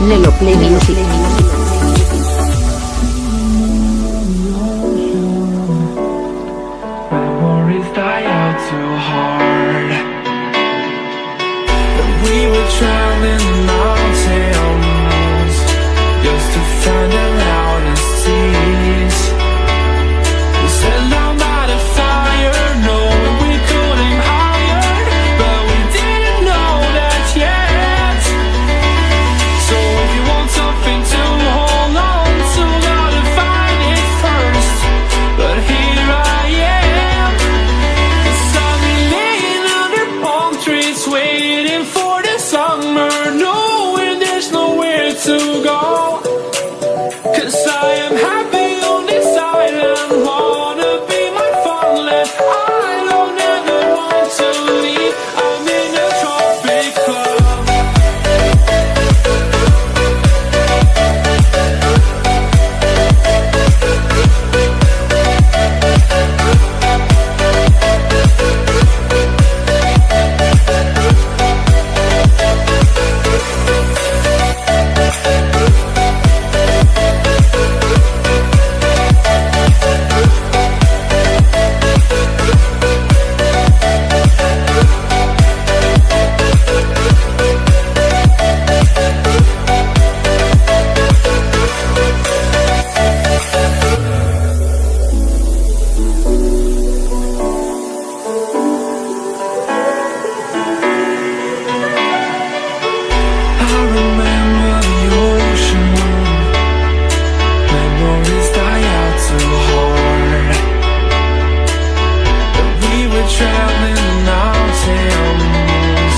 Lelo Play Music. Memories die out too hard. We were traveling mountains just to find the loudest seas. We set down by the fire, knowing we could aim higher, but we didn't know that yet. So if you want something to hold on to, gotta find it first. But here I am, 'cause I've been laying under palm trees waiting for the summer, knowing there's nowhere to go. 'Cause I am happy on this island, wanna be my farmland. I don't ever want to leave, I'm in a tropic club. I remember the ocean, memories die out too hard. But we were traveling the mountains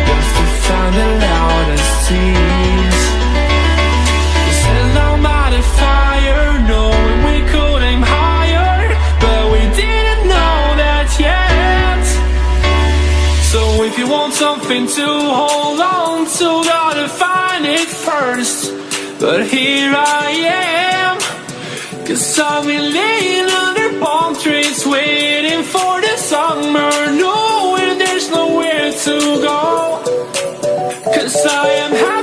just to find the loudest seas. We sat down by the fire, knowing we could aim higher, but we didn't know that yet. So if you want something to hold on to, gotta find it first. But here I am, 'cause I've been laying under palm trees waiting for the summer, knowing there's nowhere to go. 'Cause I am happy